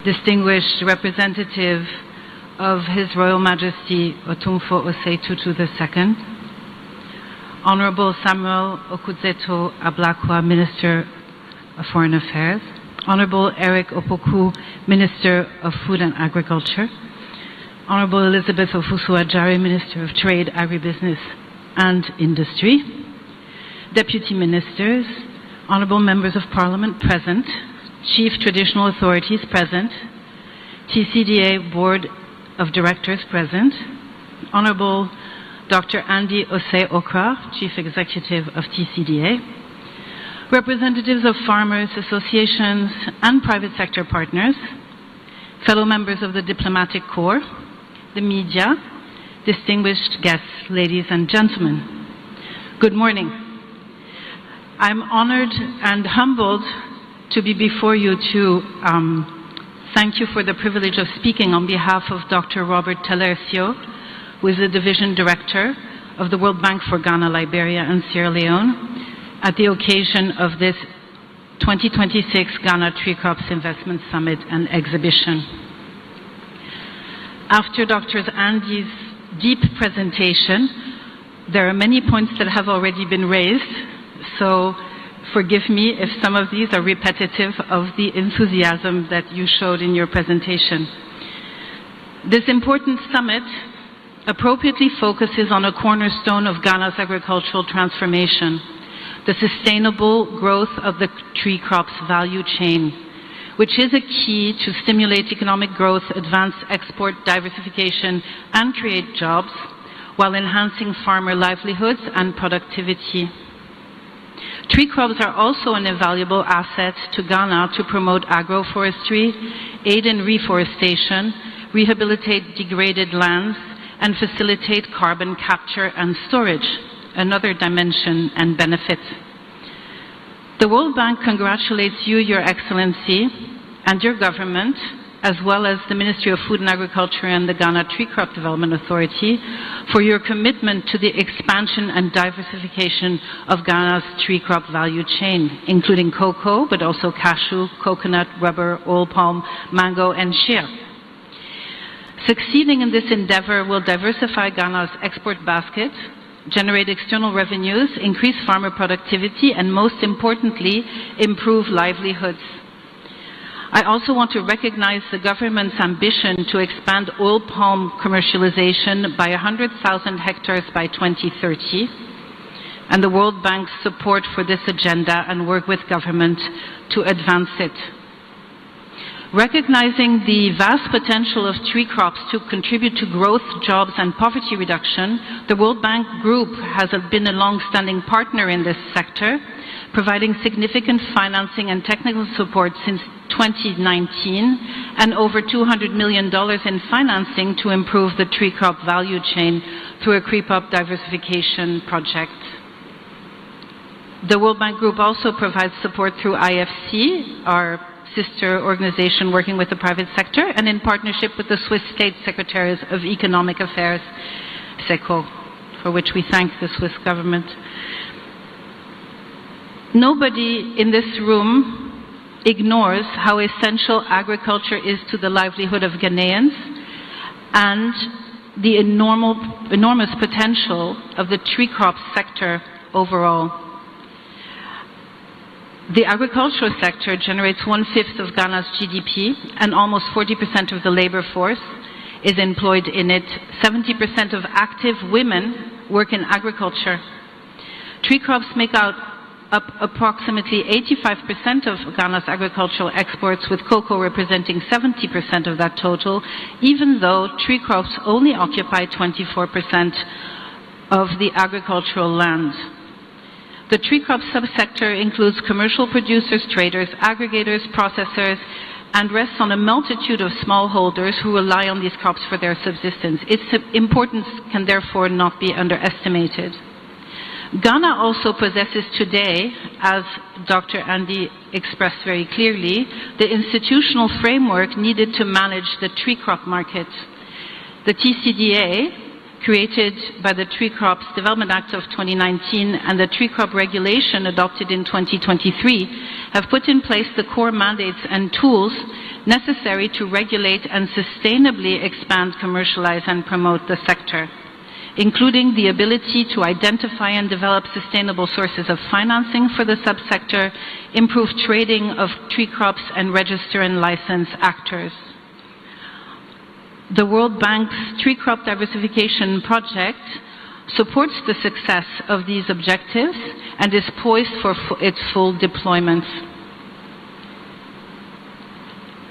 distinguished representative of His Royal Majesty Otumfuo Osei Tutu II, Honorable Samuel Okudzeto Ablakwa, Minister of Foreign Affairs, Honorable Eric Opoku, Minister of Food and Agriculture, Honorable Elizabeth Ofusu-Ajari, Minister of Trade, Agribusiness and Industry, Deputy Ministers, Honorable Members of Parliament present, Chief Traditional Authorities present, TCDA Board of Directors present, Honorable Dr. Andy Osei Okra, Chief Executive of TCDA, representatives of farmers, associations, and private sector partners, fellow members of the Diplomatic Corps, the media, distinguished guests, ladies and gentlemen. Good morning. I'm honored and humbled to be before you to thank you for the privilege of speaking on behalf of Dr. Robert Talercio, who is the Division Director of the World Bank for Ghana, Liberia, and Sierra Leone, at the occasion of this 2026 Ghana Tree Crops Investment Summit and Exhibition. After Dr. Andy's deep presentation, there are many points that have already been raised, so forgive me if some of these are repetitive of the enthusiasm that you showed in your presentation. This important summit appropriately focuses on a cornerstone of Ghana's agricultural transformation, the sustainable growth of the tree crops value chain, which is a key to stimulate economic growth, advance export diversification, and create jobs, while enhancing farmer livelihoods and productivity. Tree crops are also an invaluable asset to Ghana to promote agroforestry, aid in reforestation, rehabilitate degraded lands, and facilitate carbon capture and storage, another dimension and benefit. The World Bank congratulates you, Your Excellency, and your government, as well as the Ministry of Food and Agriculture and the Ghana Tree Crop Development Authority, for your commitment to the expansion and diversification of Ghana's tree crop value chain, including cocoa, but also cashew, coconut, rubber, oil palm, mango, and shea. Succeeding in this endeavor will diversify Ghana's export basket, generate external revenues, increase farmer productivity, and most importantly, improve livelihoods. I also want to recognize the government's ambition to expand oil palm commercialization by 100,000 hectares by 2030, and the World Bank's support for this agenda and work with government to advance it. Recognizing the vast potential of tree crops to contribute to growth, jobs, and poverty reduction, the World Bank Group has been a long-standing partner in this sector, providing significant financing and technical support since 2019, and over $200 million in financing to improve the tree crop value chain through a tree crop diversification project. The World Bank Group also provides support through IFC, our sister organization working with the private sector, and in partnership with the Swiss State Secretaries of Economic Affairs, SECO, for which we thank the Swiss government. Nobody in this room ignores how essential agriculture is to the livelihood of Ghanaians and the enormous potential of the tree crop sector overall. The agricultural sector generates 1/5 of Ghana's GDP, and almost 40% of the labor force is employed in it. 70% of active women work in agriculture. Tree crops make up approximately 85% of Ghana's agricultural exports, with cocoa representing 70% of that total, even though tree crops only occupy 24% of the agricultural land. The tree crop subsector includes commercial producers, traders, aggregators, processors, and rests on a multitude of smallholders who rely on these crops for their subsistence. Its importance can therefore not be underestimated. Ghana also possesses today, as Dr. Andy expressed very clearly, the institutional framework needed to manage the tree crop market. The TCDA created by the Tree Crops Development Act of 2019 and the Tree Crop Regulation adopted in 2023 have put in place the core mandates and tools necessary to regulate and sustainably expand, commercialize, and promote the sector, including the ability to identify and develop sustainable sources of financing for the subsector, improve trading of tree crops, and register and license actors. The World Bank's Tree Crop Diversification Project supports the success of these objectives and is poised for its full deployment.